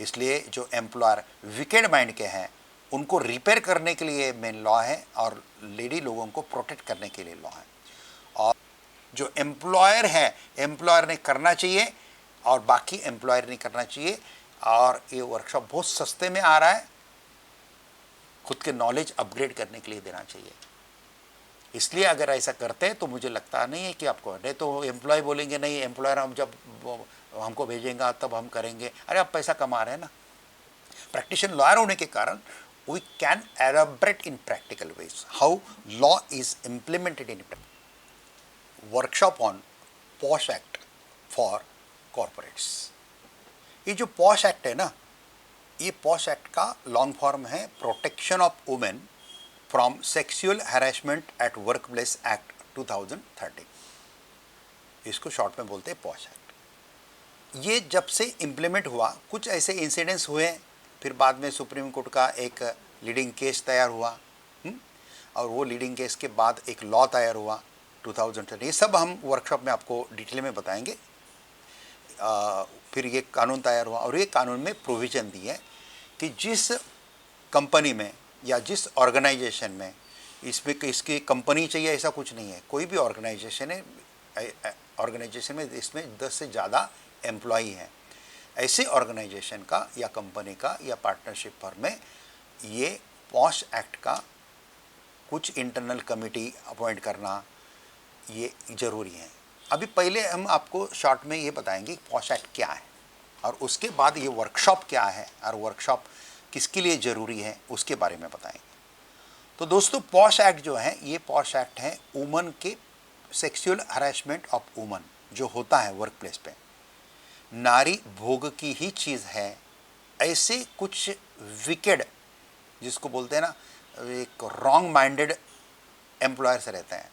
इसलिए जो employer wicked mind के हैं उनको रिपेयर करने के लिए मेन लॉ है और लेडी लोगों को प्रोटेक्ट करने के लिए लॉ है। और जो एम्प्लॉयर है, एम्प्लॉयर ने करना चाहिए और बाकी एम्प्लॉयर नहीं करना चाहिए। और ये वर्कशॉप बहुत सस्ते में आ रहा है, खुद के नॉलेज अपग्रेड करने के लिए देना चाहिए। इसलिए अगर ऐसा करते हैं तो मुझे लगता नहीं है कि आपको, नहीं तो एम्प्लॉय बोलेंगे नहीं एम्प्लॉयर हम जब हमको भेजेंगे तब हम करेंगे। अरे आप पैसा कमा रहे हैं ना। प्रैक्टिशनर लॉयर होने के कारण we can elaborate in practical ways how law is implemented in workshop on POSH act for corporates. ये जो पॉश एक्ट है ना, ये पॉश एक्ट का लॉन्ग फॉर्म है protection of women from sexual harassment at work place act 2013। इसको short में बोलते हैं पॉश एक्ट। ये जब से इम्प्लीमेंट हुआ कुछ ऐसे इंसिडेंट्स हुए, फिर बाद में सुप्रीम कोर्ट का एक लीडिंग केस तैयार हुआ, और वो लीडिंग केस के बाद एक लॉ तैयार हुआ 2013। ये सब हम वर्कशॉप में आपको डिटेल में बताएंगे। फिर ये कानून तैयार हुआ और ये कानून में प्रोविज़न दी है कि जिस कंपनी में या जिस ऑर्गेनाइजेशन में, इसमें इसकी कंपनी चाहिए ऐसा कुछ नहीं है, कोई भी ऑर्गेनाइजेशन है, ऑर्गेनाइजेशन में इसमें 10 से ज़्यादा एम्प्लॉई हैं, ऐसे ऑर्गेनाइजेशन का या कंपनी का या पार्टनरशिप फर्म में ये पॉश एक्ट का कुछ इंटरनल कमेटी अपॉइंट करना ये ज़रूरी है। अभी पहले हम आपको शॉर्ट में ये बताएंगे पॉश एक्ट क्या है और उसके बाद ये वर्कशॉप क्या है और वर्कशॉप किसके लिए ज़रूरी है उसके बारे में बताएंगे। तो दोस्तों पॉश एक्ट जो है, ये पॉश एक्ट है वुमन के सेक्सुअल हरासमेंट ऑफ वुमन जो होता है वर्क प्लेस पे, नारी भोग की ही चीज़ है। ऐसे कुछ विकेड, जिसको बोलते हैं ना, एक रॉन्ग माइंडेड एम्प्लॉयर्स रहते हैं,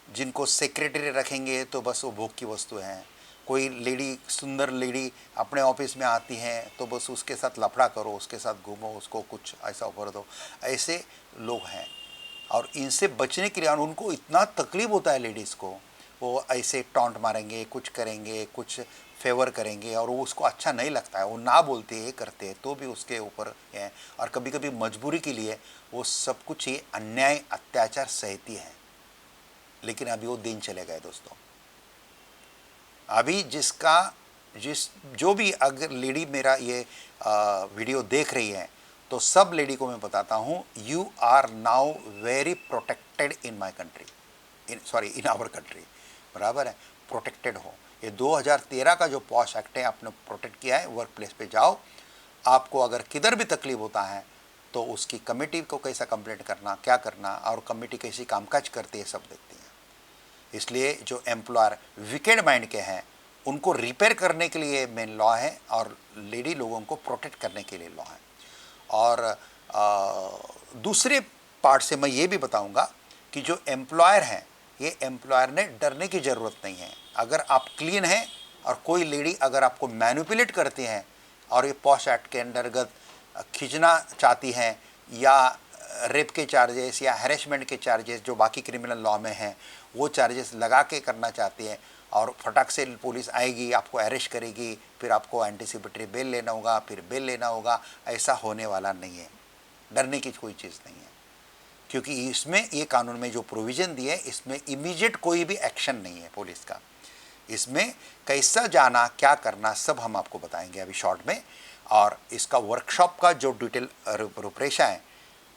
जिनको सेक्रेटरी रखेंगे तो बस वो भोग की वस्तु हैं। कोई लेडी, सुंदर लेडी अपने ऑफिस में आती हैं तो बस उसके साथ लफड़ा करो, उसके साथ घूमो, उसको कुछ ऐसा ऑफर दो। ऐसे लोग हैं और इनसे बचने के लिए, और उनको इतना तकलीफ होता है लेडीज़ को, वो ऐसे टॉन्ट मारेंगे, कुछ करेंगे, कुछ फेवर करेंगे और वो उसको अच्छा नहीं लगता है, वो ना बोलते हैं करते हैं तो भी उसके ऊपर है। और कभी कभी मजबूरी के लिए वो सब कुछ ये अन्याय अत्याचार सहती है। लेकिन अभी वो दिन चले गए दोस्तों। अभी जो भी अगर लेडी मेरा ये वीडियो देख रही है तो सब लेडी को मैं बताता हूँ, you are now very protected in my country, in our country. बराबर है, प्रोटेक्टेड हो। ये 2013 का जो पॉश एक्ट है आपने प्रोटेक्ट किया है। वर्क प्लेस पे जाओ, आपको अगर किधर भी तकलीफ होता है तो उसकी कमेटी को कैसा कंप्लेंट करना, क्या करना और कमेटी कैसी कामकाज करती है सब देखती है। इसलिए जो एम्प्लॉयर विकेड माइंड के हैं उनको रिपेयर करने के लिए मेन लॉ है और लेडी लोगों को प्रोटेक्ट करने के लिए लॉ है। और दूसरे पार्ट से मैं ये भी बताऊंगा कि जो एम्प्लॉयर हैं, ये एम्प्लॉयर ने डरने की ज़रूरत नहीं है। अगर आप क्लीन हैं और कोई लेडी अगर आपको मैनिपुलेट करती हैं और ये पॉश एक्ट के अंतर्गत खींचना चाहती हैं या रेप के चार्जेस या हैरेसमेंट के चार्जेस जो बाकी क्रिमिनल लॉ में हैं वो चार्जेस लगा के करना चाहती है और फटाक से पुलिस आएगी, आपको अरेस्ट करेगी, फिर आपको एंटीसिपेटरी बेल लेना होगा, फिर बेल लेना होगा, ऐसा होने वाला नहीं है। डरने की कोई चीज़ नहीं है, क्योंकि इसमें ये कानून में जो प्रोविज़न दिए इसमें इमीडिएट कोई भी एक्शन नहीं है पुलिस का। इसमें कैसा जाना, क्या करना, सब हम आपको बताएंगे अभी शॉर्ट में। और इसका वर्कशॉप का जो डिटेल रूपरेखा है,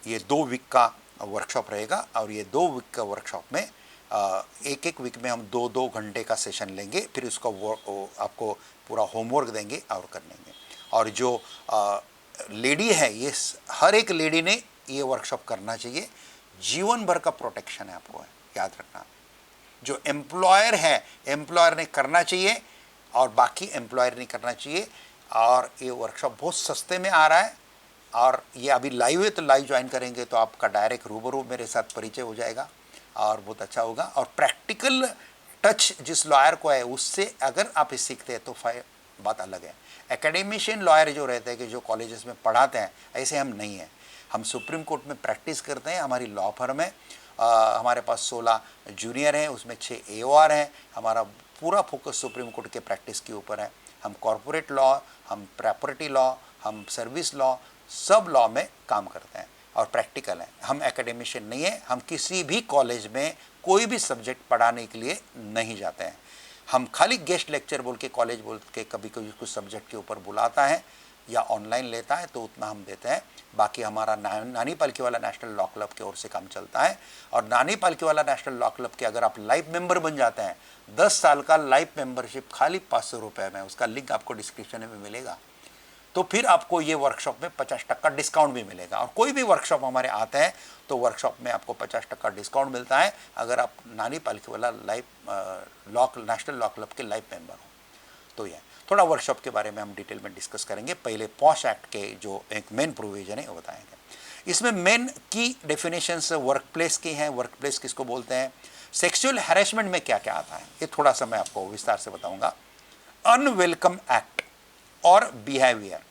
ये 2 वीक का वर्कशॉप रहेगा और ये 2 वीक का वर्कशॉप में एक वीक में हम 2-2 घंटे का सेशन लेंगे, फिर उसका आपको पूरा होमवर्क देंगे और कर लेंगे। और जो लेडी है, ये हर एक लेडी ने ये वर्कशॉप करना चाहिए। जीवन भर का प्रोटेक्शन है आपको, है याद रखना। जो एम्प्लॉयर है, एम्प्लॉयर ने करना चाहिए और बाकी एम्प्लॉयर नहीं करना चाहिए। और ये वर्कशॉप बहुत सस्ते में आ रहा है और ये अभी लाइव है, तो लाइव ज्वाइन करेंगे तो आपका डायरेक्ट रूबरू मेरे साथ परिचय हो जाएगा और बहुत अच्छा होगा। और प्रैक्टिकल टच जिस लॉयर को है उससे अगर आप सीखते हैं तो बात अलग है। एकेडमिशियन लॉयर जो रहते हैं कि जो कॉलेजेस में पढ़ाते हैं, ऐसे हम नहीं हैं। हम सुप्रीम कोर्ट में प्रैक्टिस करते हैं, हमारी लॉ फर्म है। हमारे पास 16 जूनियर हैं, उसमें 6 AOR हैं। हमारा पूरा फोकस सुप्रीम कोर्ट के प्रैक्टिस के ऊपर है। हम कॉरपोरेट लॉ, हम प्रॉपर्टी लॉ, हम सर्विस लॉ, सब लॉ में काम करते हैं और प्रैक्टिकल हैं। हम एकेडमिशियन नहीं है, हम किसी भी कॉलेज में कोई भी सब्जेक्ट पढ़ाने के लिए नहीं जाते हैं। हम खाली गेस्ट लेक्चर बोल के, कॉलेज बोल के कभी कभी कुछ सब्जेक्ट के ऊपर बुलाता है या ऑनलाइन लेता है तो उतना हम देते हैं। बाकी हमारा नानी पालकीवाला नेशनल लॉ क्लब की ओर से काम चलता है। और नानी पालकीवाला नेशनल लॉ क्लब के अगर आप लाइफ मेंबर बन जाते हैं, 10 साल का लाइफ मेंबरशिप खाली 500 रुपये में, उसका लिंक आपको डिस्क्रिप्शन में मिलेगा, तो फिर आपको ये वर्कशॉप में 50% डिस्काउंट भी मिलेगा। और कोई भी वर्कशॉप हमारे आते हैं तो वर्कशॉप में आपको 50% डिस्काउंट मिलता है अगर आप नानी पालकीवाला नेशनल लॉ क्लब के लाइफ मेंबर हो। तो ये थोड़ा वर्कशॉप के बारे में हम डिटेल में डिस्कस करेंगे। पहले पॉश एक्ट के जो एक मेन प्रोविजन है वो बताएंगे। इसमें मेन की डेफिनेशंस वर्क प्लेस की हैं। वर्क प्लेस किसको बोलते हैं, सेक्सुअल हैरेसमेंट में क्या क्या आता है, ये थोड़ा सा मैं आपको विस्तार से बताऊंगा। अनवेलकम एक्ट और बिहेवियर,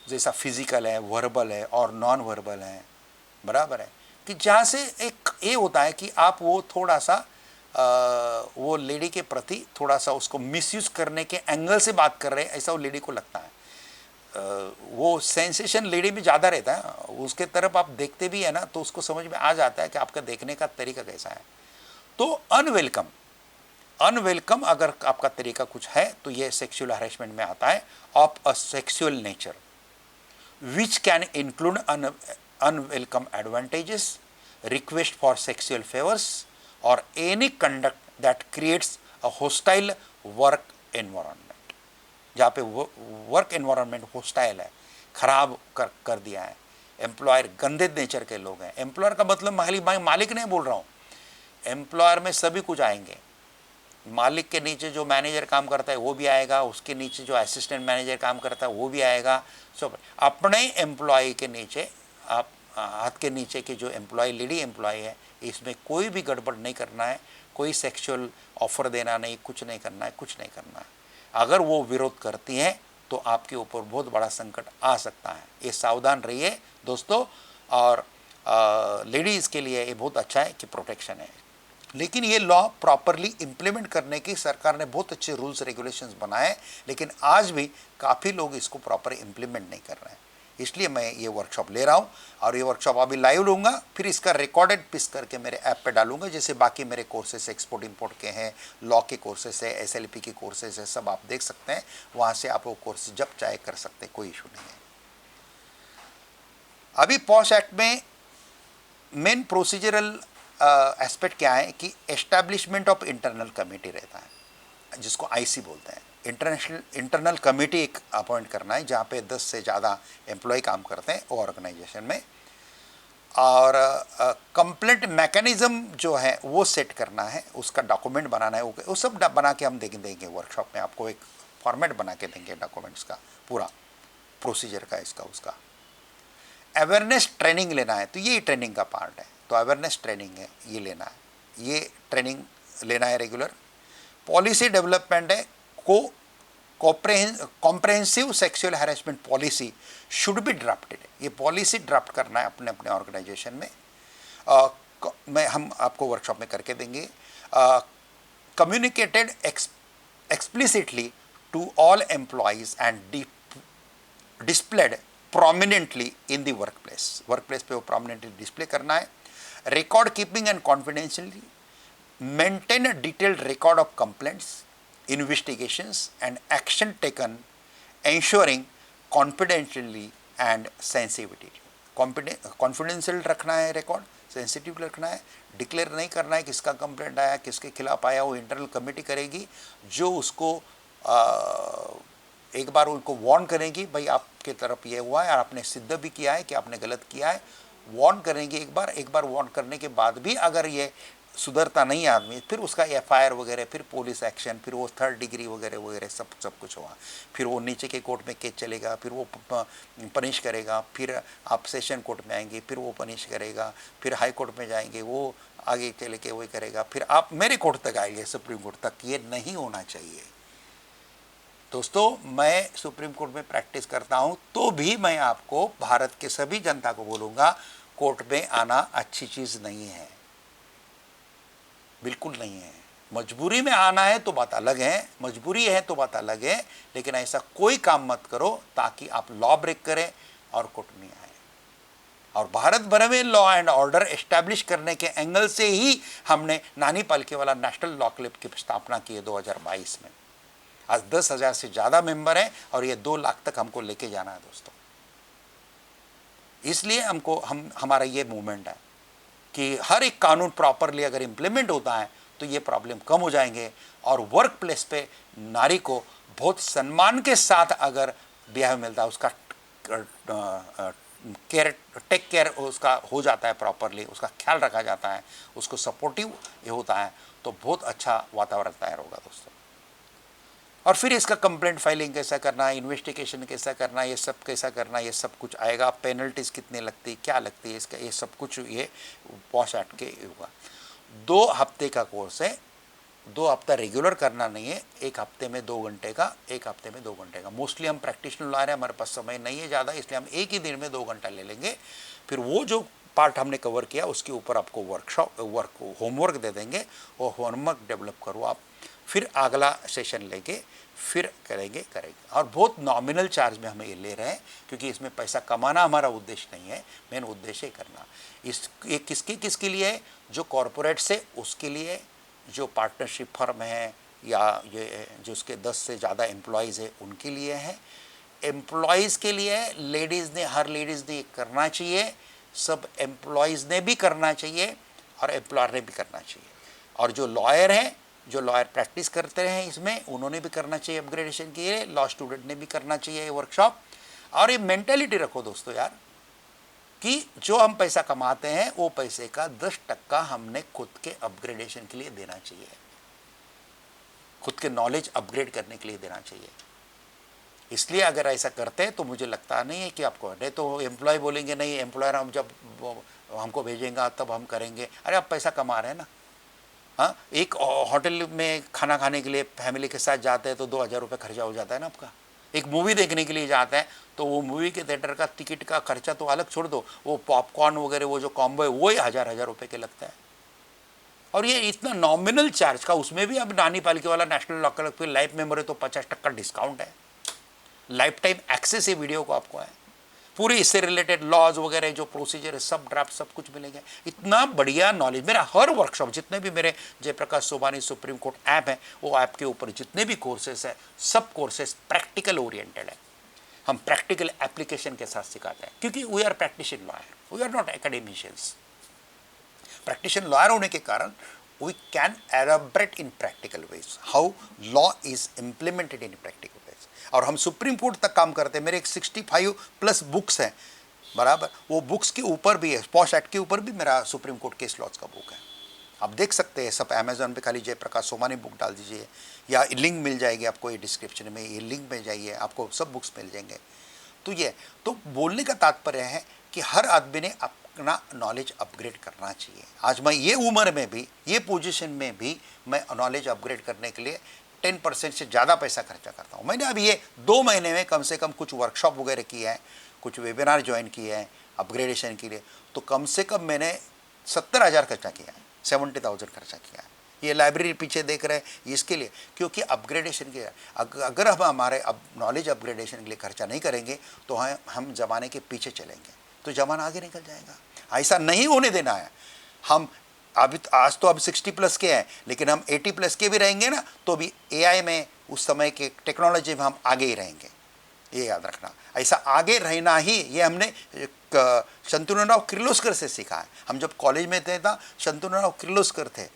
जैसा फिजिकल है, वर्बल है और नॉन वर्बल है, बराबर है, कि जहाँ से एक ये होता है कि आप वो थोड़ा सा वो लेडी के प्रति थोड़ा सा उसको मिसयूज करने के एंगल से बात कर रहे हैं, ऐसा वो लेडी को लगता है। वो सेंसेशन लेडी में ज़्यादा रहता है, उसके तरफ आप देखते भी है ना तो उसको समझ में आ जाता है कि आपका देखने का तरीका कैसा है। तो अनवेलकम अगर आपका तरीका कुछ है तो ये सेक्सुअल हैरेसमेंट में आता है। Of a sexual nature which can include unwelcome advantages, request for sexual favours और any conduct that creates a hostile work environment. जहाँ पे वर्क एनवायरनमेंट होस्टाइल है, खराब कर दिया है, एम्प्लॉयर गंदे नेचर के लोग हैं। एम्प्लॉयर का मतलब मालिक नहीं बोल रहा हूँ, एम्प्लॉयर में सभी कुछ आएंगे। मालिक के नीचे जो मैनेजर काम करता है वो भी आएगा, उसके नीचे जो असिस्टेंट मैनेजर काम करता है वो भी आएगा। सब अपने एम्प्लॉय के नीचे, आप हाथ के नीचे की जो एम्प्लॉय, लेडी एम्प्लॉय है, इसमें कोई भी गड़बड़ नहीं करना है, कोई सेक्सुअल ऑफर देना नहीं, कुछ नहीं करना है, कुछ नहीं करना है। अगर वो विरोध करती हैं तो आपके ऊपर बहुत बड़ा संकट आ सकता है, ये सावधान रहिए दोस्तों। और लेडीज़ के लिए ये बहुत अच्छा है कि प्रोटेक्शन है। लेकिन ये लॉ प्रॉपरली इम्प्लीमेंट करने की सरकार ने बहुत अच्छे रूल्स रेगुलेशंस बनाए, लेकिन आज भी काफ़ी लोग इसको प्रॉपर इम्प्लीमेंट नहीं कर रहे हैं। इसलिए मैं ये वर्कशॉप ले रहा हूँ और ये वर्कशॉप अभी लाइव लूँगा, फिर इसका रिकॉर्डेड पीस करके मेरे ऐप पे डालूंगा। जैसे बाकी मेरे कोर्सेस एक्सपोर्ट इंपोर्ट के हैं, लॉ के कोर्सेस है, SLP के कोर्सेस है, सब आप देख सकते हैं। वहाँ से आप वो कोर्स जब चाहे कर सकते हैं, कोई इशू नहीं है। अभी पॉश एक्ट में मेन प्रोसीजरल एस्पेक्ट क्या है कि एस्टैब्लिशमेंट ऑफ इंटरनल कमेटी रहता है, जिसको IC बोलते हैं। इंटरनल कमेटी एक अपॉइंट करना है जहाँ पे 10 से ज़्यादा एम्प्लॉय काम करते हैं वो ऑर्गेनाइजेशन में। और कंप्लेंट मैकेनिज्म जो है वो सेट करना है, उसका डॉक्यूमेंट बनाना है, वो सब बना के हम देंगे वर्कशॉप में। आपको एक फॉर्मेट बना के देंगे डॉक्यूमेंट्स का, पूरा प्रोसीजर का, इसका उसका। अवेयरनेस ट्रेनिंग लेना है, तो ये ट्रेनिंग का पार्ट है, तो अवेयरनेस ट्रेनिंग है, ये लेना है, ये ट्रेनिंग लेना है रेगुलर। पॉलिसी डेवलपमेंट है, comprehensive sexual harassment policy should be drafted. ये पॉलिसी ड्राफ्ट करना है अपने अपने ऑर्गेनाइजेशन में। हम आपको वर्कशॉप में करके देंगे। Communicated explicitly to all employees and displayed prominently in the workplace पे वो प्रोमिनेंटली डिस्प्ले करना है। Record keeping and confidentially maintain a detailed record of complaints, investigations and action taken, ensuring confidentially and sensitivity। Confidential रखना है record, sensitive रखना है, declare नहीं करना है किसका कंप्लेंट आया, किसके खिलाफ आया। वो इंटरनल कमेटी करेगी जो उसको एक बार उनको वार्न करेंगी, भाई आपके तरफ ये हुआ है और आपने सिद्ध भी किया है कि आपने गलत किया है। वार्न करेंगे एक बार वार्न करने के बाद भी अगर ये सुधरता नहीं आदमी, फिर उसका FIR वगैरह, फिर पुलिस एक्शन, फिर वो 3rd डिग्री वगैरह वगैरह सब कुछ होगा। फिर वो नीचे के कोर्ट में केस चलेगा, फिर वो पनिश करेगा, फिर आप सेशन कोर्ट में आएंगे, फिर वो पनिश करेगा, फिर हाई कोर्ट में जाएंगे, वो आगे चले के वही करेगा, फिर आप मेरे कोर्ट तक आएंगे, सुप्रीम कोर्ट तक। ये नहीं होना चाहिए दोस्तों। मैं सुप्रीम कोर्ट में प्रैक्टिस करता हूँ, तो भी मैं आपको, भारत के सभी जनता को बोलूँगा, कोर्ट में आना अच्छी चीज़ नहीं है, बिल्कुल नहीं है। मजबूरी में आना है तो बात अलग है, मजबूरी है तो बात अलग है, लेकिन ऐसा कोई काम मत करो ताकि आप लॉ ब्रेक करें और कोर्ट नहीं आए। और भारत भर में लॉ एंड ऑर्डर एस्टैब्लिश करने के एंगल से ही हमने नानी पालकीवाला नेशनल लॉ क्लब की स्थापना की है 2022 में। आज 10,000 से ज़्यादा मेंबर हैं और ये 2 लाख तक हमको लेके जाना है दोस्तों। इसलिए हमारा ये मूवमेंट है कि हर एक कानून प्रॉपरली अगर इम्प्लीमेंट होता है तो ये प्रॉब्लम कम हो जाएंगे और वर्क प्लेस पे नारी को बहुत सम्मान के साथ अगर ब्याह मिलता है, उसका टेक केयर उसका हो जाता है प्रॉपरली, उसका ख्याल रखा जाता है, उसको सपोर्टिव ये होता है, तो बहुत अच्छा वातावरण तैयार होगा दोस्तों। और फिर इसका कंप्लेंट फाइलिंग कैसा करना है, इन्वेस्टिगेशन कैसा करना है, ये सब कैसा करना है, ये सब कुछ आएगा। पेनल्टीज कितनी लगती, क्या लगती है इसका, ये सब कुछ ये पॉश एक्ट के होगा। 2 हफ्ते का कोर्स है, 2 हफ्ता रेगुलर करना नहीं है, 1 हफ्ते में 2 घंटे का, 1 हफ्ते में 2 घंटे का। मोस्टली हम प्रैक्टिशनर ला रहे हैं, हमारे पास समय नहीं है ज़्यादा, इसलिए हम एक ही दिन में 2 घंटा ले लेंगे। फिर वो जो पार्ट हमने कवर किया उसके ऊपर आपको होमवर्क दे देंगे, वो होमवर्क डेवलप करो आप, फिर अगला सेशन लेके फिर करेंगे। और बहुत नॉमिनल चार्ज में हमें ये ले रहे हैं, क्योंकि इसमें पैसा कमाना हमारा उद्देश्य नहीं है, मेन उद्देश्य ही करना। ये किसके लिए है? जो कॉरपोरेट से उसके लिए, जो पार्टनरशिप फर्म है या ये जो उसके 10 से ज़्यादा एम्प्लॉयज़ है उनके लिए है, एम्प्लॉयज़ के लिए है। हर लेडीज़ ने करना चाहिए, सब एम्प्लॉयज़ ने भी करना चाहिए और एम्प्लॉयर ने भी करना चाहिए। और जो लॉयर हैं, जो लॉयर प्रैक्टिस करते हैं इसमें, उन्होंने भी करना चाहिए अपग्रेडेशन के लिए, लॉ स्टूडेंट ने भी करना चाहिए ये वर्कशॉप। और ये मेंटेलिटी रखो दोस्तों यार, कि जो हम पैसा कमाते हैं वो पैसे का 10% हमने खुद के अपग्रेडेशन के लिए देना चाहिए, खुद के नॉलेज अपग्रेड करने के लिए देना चाहिए। इसलिए अगर ऐसा करते हैं तो मुझे लगता नहीं है कि आपको, नहीं तो एम्प्लॉय बोलेंगे नहीं, एम्प्लॉयर हम जब हमको भेजेंगे तब हम करेंगे। अरे आप पैसा कमा रहे हैं ना। हाँ, एक होटल में खाना खाने के लिए फैमिली के साथ जाते हैं तो 2,000 रुपये खर्चा हो जाता है ना आपका। एक मूवी देखने के लिए जाते हैं तो वो मूवी के थिएटर का टिकट का खर्चा तो अलग छोड़ दो, वो पॉपकॉर्न वगैरह वो जो कॉम्बो है वो ही 1,000 रुपये के लगता है। और ये इतना नॉमिनल चार्ज का, उसमें भी अब नानी पालकीवाला नेशनल लॉ क्लब पे लाइफ मेंबर है तो 50% डिस्काउंट है, लाइफ टाइम एक्सेस है वीडियो को आपको है, पूरी इससे रिलेटेड लॉज वगैरह जो प्रोसीजर है सब ड्राफ्ट सब कुछ मिलेंगे। इतना बढ़िया नॉलेज, मेरा हर वर्कशॉप, जितने भी मेरे Jayprakash Somani Supreme Court app है, वो ऐप के ऊपर जितने भी कोर्सेस है सब कोर्सेस प्रैक्टिकल ओरिएंटेड है। हम प्रैक्टिकल एप्लीकेशन के साथ सिखाते हैं, क्योंकि we are practitioner lawyer, we are not academicians. Practitioner lawyer होने के कारण we can elaborate in practical ways how law is implemented in practical ways. और हम सुप्रीम कोर्ट तक काम करते हैं। मेरे एक 65+ बुक्स हैं बराबर, वो बुक्स के ऊपर भी है, पॉश एक्ट के ऊपर भी मेरा सुप्रीम कोर्ट केस लॉज का बुक है, आप देख सकते हैं सब। अमेजोन पे खाली जयप्रकाश सोमानी बुक डाल दीजिए या लिंक मिल जाएगी आपको, ये डिस्क्रिप्शन में ये लिंक में जाइए, आपको सब बुक्स मिल जाएंगे। तो ये तो बोलने का तात्पर्य है कि हर आदमी ने अपना नॉलेज अपग्रेड करना चाहिए। आज मैं ये उम्र में भी, ये पोजीशन में भी मैं नॉलेज अपग्रेड करने के लिए 10% से ज़्यादा पैसा खर्चा करता हूँ। मैंने अभी ये 2 महीने में कम से कम कुछ वर्कशॉप वगैरह किए हैं, कुछ वेबिनार ज्वाइन किए हैं अपग्रेडेशन के लिए, तो कम से कम मैंने 70,000 खर्चा किया है, 70,000 खर्चा किया है। ये लाइब्रेरी पीछे देख रहे हैं इसके लिए, क्योंकि अपग्रेडेशन के अगर हम हमारे अब नॉलेज अपग्रेडेशन के लिए खर्चा नहीं करेंगे तो हम ज़माने के पीछे चलेंगे, तो ज़माना आगे निकल जाएगा। ऐसा नहीं होने देना है। हम अभी आज तो अब 60+ के हैं, लेकिन हम 80+ के भी रहेंगे ना, तो भी AI में, उस समय के टेक्नोलॉजी में हम आगे ही रहेंगे, ये याद रखना। ऐसा आगे रहना ही ये हमने शंतनुराव किर्लोस्कर से सीखा है। हम जब कॉलेज में थे था, शंतनुराव किर्लोस्कर थे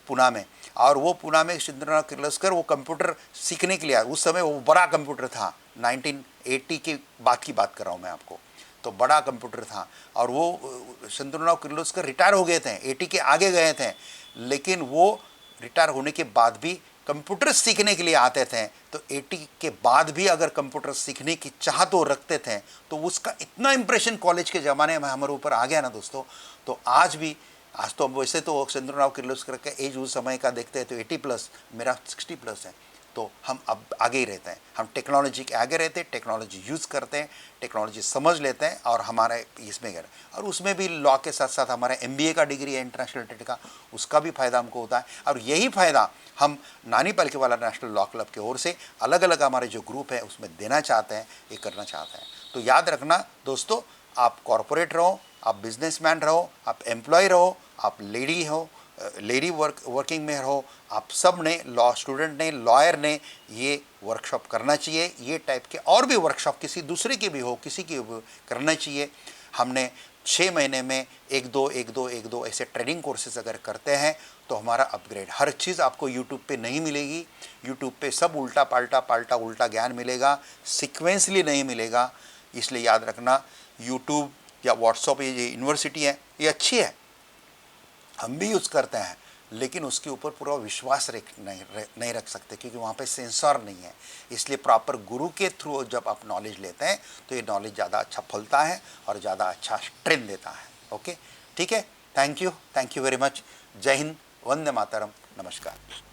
पुणे में, और वो पुणे में शंतनुराव किर्लोस्कर वो कंप्यूटर सीखने के लिए आया। उस समय वो बड़ा कंप्यूटर था, 1980 के बाद की बात कर रहा हूँ मैं आपको, तो बड़ा कंप्यूटर था। और वो शंतनुराव किर्लोस्कर रिटायर हो गए थे, 80 के आगे गए थे, लेकिन वो रिटायर होने के बाद भी कंप्यूटर सीखने के लिए आते थे। तो 80 के बाद भी अगर कंप्यूटर सीखने की चाहत वो रखते थे, तो उसका इतना इंप्रेशन कॉलेज के ज़माने में हमारे ऊपर आ गया ना दोस्तों। तो आज तो वैसे तो शंतनुराव किर्लोस्कर का एज उस समय का देखते हैं तो 80+, मेरा 60+ है, तो हम अब आगे ही रहते हैं, हम टेक्नोलॉजी के आगे रहते हैं, टेक्नोलॉजी यूज़ करते हैं, टेक्नोलॉजी समझ लेते हैं और हमारे इसमें गए। और उसमें भी लॉ के साथ साथ हमारा MBA का डिग्री है इंटरनेशनल ट्रेड का, उसका भी फ़ायदा हमको होता है। और यही फ़ायदा हम नानी पालकीवाला नेशनल लॉ क्लब की ओर से अलग अलग हमारे जो ग्रुप है उसमें देना चाहते हैं, ये करना चाहते हैं। तो याद रखना दोस्तों, आप कॉरपोरेट रहो, आप बिजनेसमैन रहो, आप एम्प्लॉय रहो, आप लेडी हो, लेडी वर्किंग में रहो, आप सब ने, लॉ स्टूडेंट ने, लॉयर ने ये वर्कशॉप करना चाहिए। ये टाइप के और भी वर्कशॉप किसी दूसरे की भी हो, किसी की भी करना चाहिए। हमने 6 महीने में एक दो ऐसे ट्रेनिंग कोर्सेज अगर करते हैं तो हमारा अपग्रेड, हर चीज़ आपको यूट्यूब पे नहीं मिलेगी। यूट्यूब पे सब पाल्टा उल्टा ज्ञान मिलेगा, सिक्वेंसली नहीं मिलेगा। इसलिए याद रखना, यूट्यूब या व्हाट्सअप, ये यूनिवर्सिटी है, ये अच्छी है, हम भी यूज़ करते हैं, लेकिन उसके ऊपर पूरा विश्वास नहीं रख सकते, क्योंकि वहाँ पे सेंसर नहीं है। इसलिए प्रॉपर गुरु के थ्रू जब आप नॉलेज लेते हैं तो ये नॉलेज ज़्यादा अच्छा फलता है और ज़्यादा अच्छा स्ट्रेंथ देता है। ओके, ठीक है, थैंक यू वेरी मच। जय हिंद, वंदे मातरम, नमस्कार।